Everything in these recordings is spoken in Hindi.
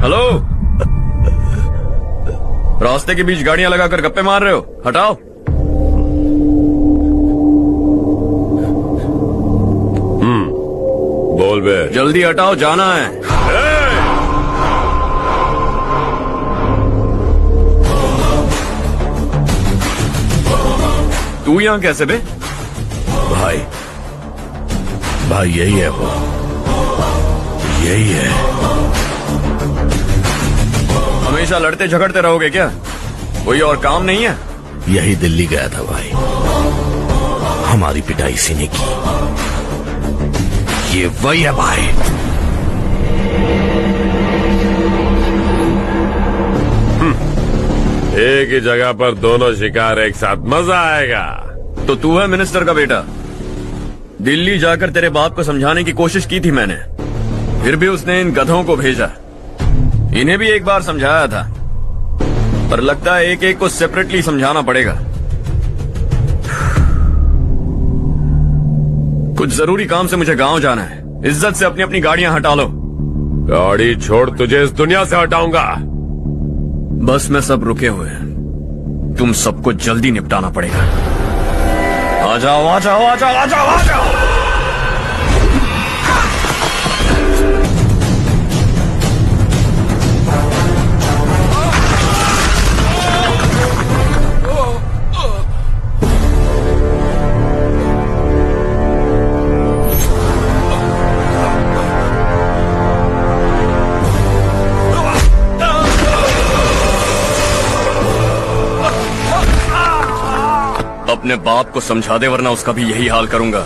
हेलो, रास्ते के बीच गाड़ियां लगाकर गप्पे मार रहे हो, हटाओ। बोल बे। जल्दी हटाओ, जाना है। तू यहाँ कैसे बे? भाई भाई यही है वो, यही है। हमेशा लड़ते झगड़ते रहोगे क्या? कोई और काम नहीं है? यही दिल्ली गया था भाई, हमारी पिटाई इसी ने की। ये वही है भाई। एक ही जगह पर दोनों शिकार एक साथ, मजा आएगा। तो तू है मिनिस्टर का बेटा? दिल्ली जाकर तेरे बाप को समझाने की कोशिश की थी मैंने, फिर भी उसने इन गधों को भेजा। इन्हें भी एक बार समझाया था, पर लगता है एक एक को सेपरेटली समझाना पड़ेगा। कुछ जरूरी काम से मुझे गांव जाना है। इज्जत से अपनी अपनी गाड़ियां हटा लो। गाड़ी छोड़, तुझे इस दुनिया से हटाऊंगा। बस में सब रुके हुए हैं, तुम सबको जल्दी निपटाना पड़ेगा। आ जाओ आ जाओ आ जाओ आ जाओ आ जाओ। अपने बाप को समझा दे, वरना उसका भी यही हाल करूंगा।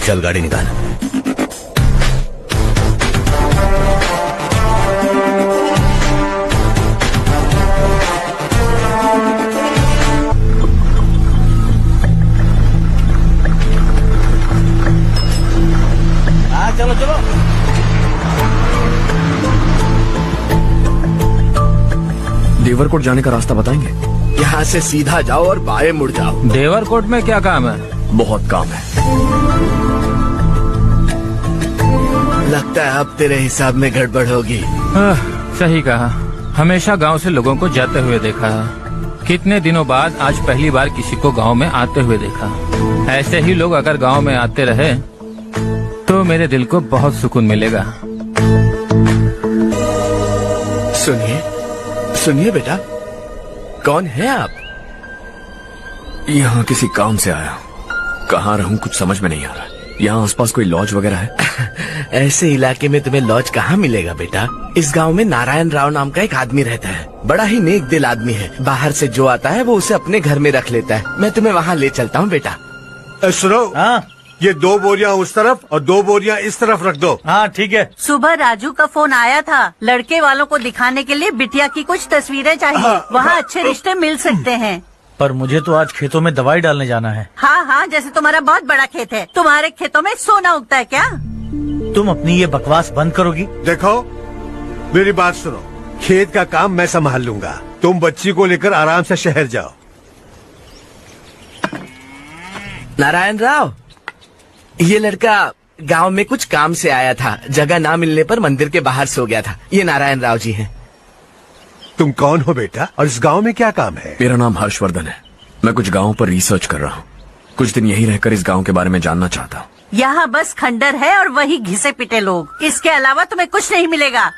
चल गाड़ी निकाल। चलो चलो। देवरकोट जाने का रास्ता बताएंगे? यहाँ से सीधा जाओ और बाएं मुड़ जाओ। देवरकोट में क्या काम है? बहुत काम है। लगता है अब तेरे हिसाब में गड़बड़ होगी। सही कहा। हमेशा गांव से लोगों को जाते हुए देखा है, कितने दिनों बाद आज पहली बार किसी को गांव में आते हुए देखा। ऐसे ही लोग अगर गांव में आते रहे तो मेरे दिल को बहुत सुकून मिलेगा। सुनिए सुनिए बेटा, कौन है आप? यहाँ किसी काम से आया। कहाँ रहूँ कुछ समझ में नहीं आ रहा। यहाँ आसपास कोई लॉज वगैरह है? ऐसे इलाके में तुम्हें लॉज कहाँ मिलेगा बेटा। इस गांव में नारायण राव नाम का एक आदमी रहता है, बड़ा ही नेक दिल आदमी है। बाहर से जो आता है वो उसे अपने घर में रख लेता है। मैं तुम्हें वहाँ ले चलता हूँ बेटा। सुनो, ये 2 बोरियां उस तरफ और 2 बोरियां इस तरफ रख दो। हाँ ठीक है। सुबह राजू का फोन आया था, लड़के वालों को दिखाने के लिए बिटिया की कुछ तस्वीरें चाहिए। वहाँ अच्छे रिश्ते मिल सकते हैं। पर मुझे तो आज खेतों में दवाई डालने जाना है। हाँ हाँ, जैसे तुम्हारा बहुत बड़ा खेत है, तुम्हारे खेतों में सोना उगता है क्या? तुम अपनी ये बकवास बंद करोगी? देखो मेरी बात सुनो, खेत का काम मैं संभाल लूंगा। तुम बच्ची को लेकर आराम से शहर जाओ। नारायण राव, ये लड़का गांव में कुछ काम से आया था, जगह ना मिलने पर मंदिर के बाहर सो गया था। ये नारायण राव जी हैं। तुम कौन हो बेटा और इस गांव में क्या काम है? मेरा नाम हर्षवर्धन है। मैं कुछ गाँव पर रिसर्च कर रहा हूँ। कुछ दिन यहीं रहकर इस गाँव के बारे में जानना चाहता हूँ। यहाँ बस खंडर है और वही घिसे पिटे लोग, इसके अलावा तुम्हें कुछ नहीं मिलेगा।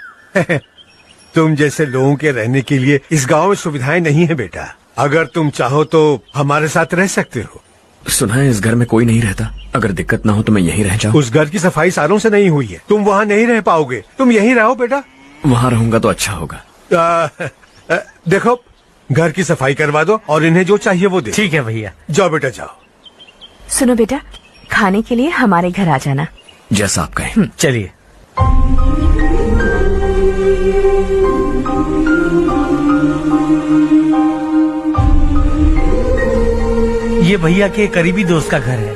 तुम जैसे लोगों के रहने के लिए इस गांव में सुविधाएं नहीं है बेटा। अगर तुम चाहो तो हमारे साथ रह सकते हो। सुना है इस घर में कोई नहीं रहता। अगर दिक्कत ना हो तो मैं यहीं रह जाऊँ। उस घर की सफाई सालों से नहीं हुई है, तुम वहाँ नहीं रह पाओगे। तुम यहीं रहो बेटा। वहाँ रहूंगा तो अच्छा होगा। देखो, घर की सफाई करवा दो और इन्हें जो चाहिए वो दे। ठीक है भैया। जाओ बेटा जाओ। सुनो बेटा, खाने के लिए हमारे घर आ जाना। जैसा आप कहें। चलिए। ये भैया के करीबी दोस्त का घर है।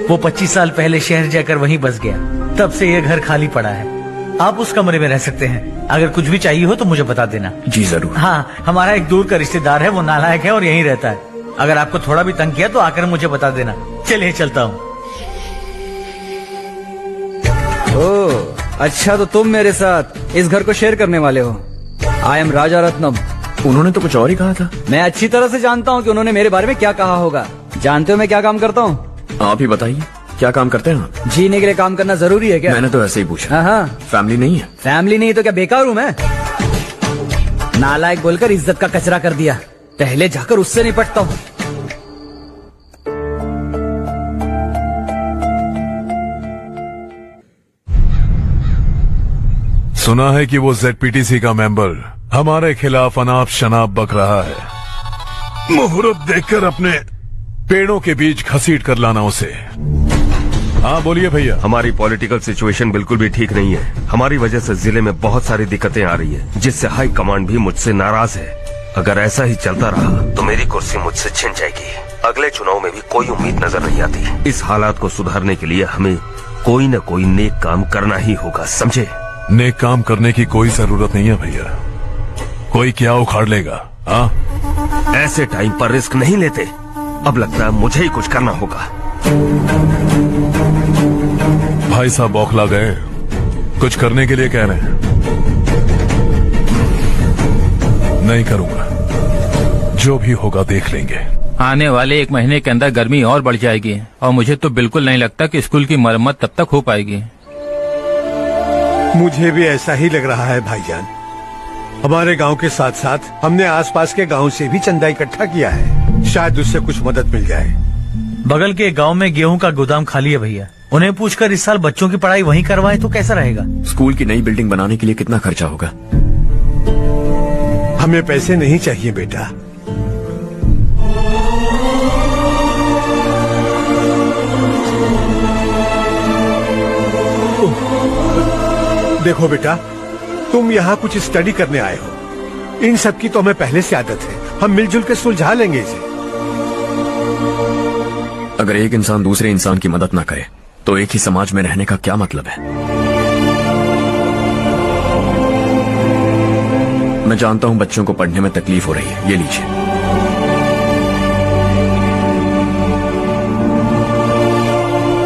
वो 25 साल पहले शहर जाकर वहीं बस गया, तब से ये घर खाली पड़ा है। आप उस कमरे में रह सकते हैं। अगर कुछ भी चाहिए हो तो मुझे बता देना। जी जरूर। हाँ, हमारा एक दूर का रिश्तेदार है, वो नालायक है और यहीं रहता है। अगर आपको थोड़ा भी तंग किया तो आकर मुझे बता देना। चलिए चलता हूँ। ओह अच्छा, तो तुम मेरे साथ इस घर को शेयर करने वाले हो। आई एम राजा रत्नम। उन्होंने तो कुछ और ही कहा था। मैं अच्छी तरह से जानता हूँ कि उन्होंने मेरे बारे में क्या कहा होगा। जानते हो मैं क्या काम करता हूँ? आप ही बताइए, क्या काम करते हैं आप? जीने के लिए काम करना जरूरी है क्या? मैंने तो ऐसे ही पूछा। हाँ हाँ, फैमिली नहीं है? फैमिली नहीं तो क्या बेकार हूँ मैं? नालायक बोलकर इज्जत का कचरा कर दिया। पहले जाकर उससे निपटता हूँ। सुना है कि वो ZPTC का मेंबर हमारे खिलाफ अनाप शनाप बक रहा है। मुहूर्त देखकर अपने पेड़ों के बीच घसीट कर लाना उसे। हाँ बोलिए भैया। हमारी पॉलिटिकल सिचुएशन बिल्कुल भी ठीक नहीं है। हमारी वजह से जिले में बहुत सारी दिक्कतें आ रही है, जिससे हाई कमांड भी मुझसे नाराज है। अगर ऐसा ही चलता रहा तो मेरी कुर्सी मुझसे छिन जाएगी। अगले चुनाव में भी कोई उम्मीद नजर नहीं आती। इस हालात को सुधारने के लिए हमें कोई न कोई नेक काम करना ही होगा, समझे? नेक काम करने की कोई जरूरत नहीं है भैया। कोई क्या उखाड़ लेगा? हाँ, ऐसे टाइम पर रिस्क नहीं लेते। अब लगता है मुझे ही कुछ करना होगा। भाई साहब बौखला गए, कुछ करने के लिए कह रहे हैं। नहीं करूंगा, जो भी होगा देख लेंगे। आने वाले 1 महीने के अंदर गर्मी और बढ़ जाएगी और मुझे तो बिल्कुल नहीं लगता कि स्कूल की मरम्मत तब तक हो पाएगी। मुझे भी ऐसा ही लग रहा है भाईजान। हमारे गांव के साथ साथ हमने आसपास के गांव से भी चंदा इकट्ठा किया है, शायद उससे कुछ मदद मिल जाए। बगल के गांव में गेहूं का गोदाम खाली है भैया। उन्हें पूछकर इस साल बच्चों की पढ़ाई वहीं करवाएं तो कैसा रहेगा? स्कूल की नई बिल्डिंग बनाने के लिए कितना खर्चा होगा? हमें पैसे नहीं चाहिए बेटा। देखो बेटा, तुम यहाँ कुछ स्टडी करने आए हो। इन सब की तो हमें पहले से आदत है। हम मिलजुल के सुलझा लेंगे इसे। अगर एक इंसान दूसरे इंसान की मदद न करे तो एक ही समाज में रहने का क्या मतलब है? मैं जानता हूं बच्चों को पढ़ने में तकलीफ हो रही है, ये लीजिए।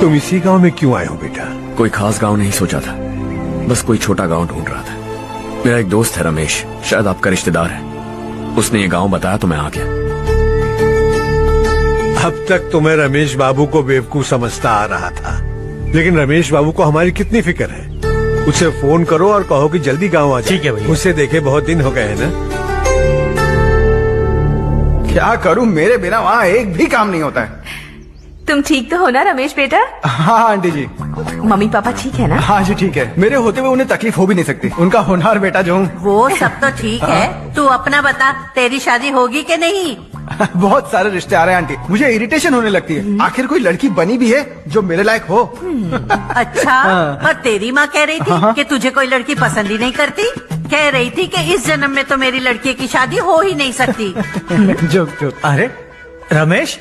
तुम इसी गांव में क्यों आए हो बेटा? कोई खास गांव नहीं सोचा था, बस कोई छोटा गांव ढूंढ रहा था। मेरा एक दोस्त है रमेश, शायद आपका रिश्तेदार है। उसने ये गांव बताया तो मैं आ गया। अब तक तो मैं रमेश बाबू को बेवकूफ समझता आ रहा था, लेकिन रमेश बाबू को हमारी कितनी फिक्र है। उसे फोन करो और कहो कि जल्दी गांव आ जाए। ठीक है भैया। उसे देखे बहुत दिन हो गए हैं ना। क्या करूं, मेरे बिना वहाँ एक भी काम नहीं होता है। तुम ठीक तो हो ना रमेश बेटा? हाँ आंटी जी। मम्मी पापा ठीक है ना? हाँ जी ठीक है। मेरे होते हुए उन्हें तकलीफ हो भी नहीं सकती। उनका होनहार बेटा जो हूँ। वो सब तो ठीक है, तू अपना बता, तेरी शादी होगी कि नहीं? बहुत सारे रिश्ते आ रहे हैं आंटी, मुझे इरिटेशन होने लगती है। आखिर कोई लड़की बनी भी है जो मेरे लायक हो। अच्छा, पर तेरी माँ कह रही थी कि तुझे कोई लड़की पसंद ही नहीं करती। कह रही थी कि इस जन्म में तो मेरी लड़की की शादी हो ही नहीं सकती। चुप चुप। अरे रमेश,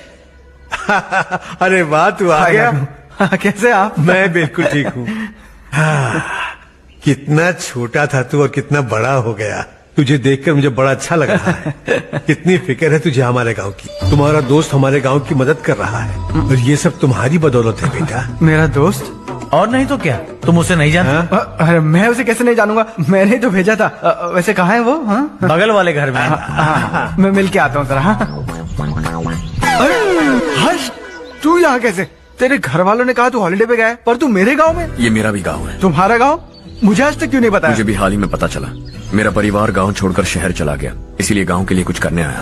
अरे वाह, तू आ गया। कैसे आप? मैं बिल्कुल ठीक हूँ। कितना छोटा था तू और कितना बड़ा हो गया। तुझे देखकर मुझे बड़ा अच्छा लग रहा है। कितनी फिक्र है तुझे हमारे गांव की। तुम्हारा दोस्त हमारे गांव की मदद कर रहा है और ये सब तुम्हारी बदौलत है बेटा। मेरा दोस्त? और नहीं तो क्या, तुम उसे नहीं जानते? अरे मैं उसे कैसे नहीं जानूंगा, मैंने तो भेजा था। वैसे कहाँ है वो? बगल वाले घर में। मैं मिल के आता हूँ जरा। अरे हर्ष, तू यहाँ कैसे? तेरे घर वालों ने कहा तू हॉलिडे पे गया है, पर तू मेरे गांव में? ये मेरा भी गांव है। तुम्हारा गांव? मुझे आज तक क्यों नहीं बताया? मुझे भी हाल ही में पता चला। मेरा परिवार गांव छोड़कर शहर चला गया, इसीलिए गांव के लिए कुछ करने आया।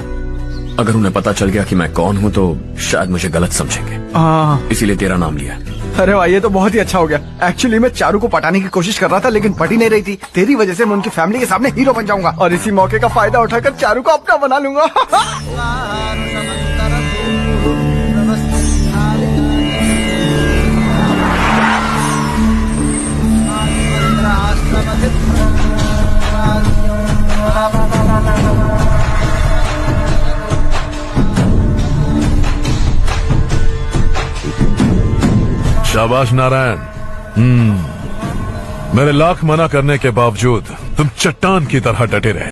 अगर उन्हें पता चल गया कि मैं कौन हूँ तो शायद मुझे गलत समझेंगे, इसीलिए तेरा नाम लिया। अरे वाह, ये तो बहुत ही अच्छा हो गया। एक्चुअली मैं चारू को पटाने की कोशिश कर रहा था, लेकिन पटी नहीं रही थी। तेरी वजह से मैं उनकी फैमिली के सामने हीरो बन जाऊंगा और इसी मौके का फायदा उठाकर चारू को अपना बना लूंगा। शाबाश नारायण। मेरे लाख मना करने के बावजूद तुम चट्टान की तरह डटे रहे।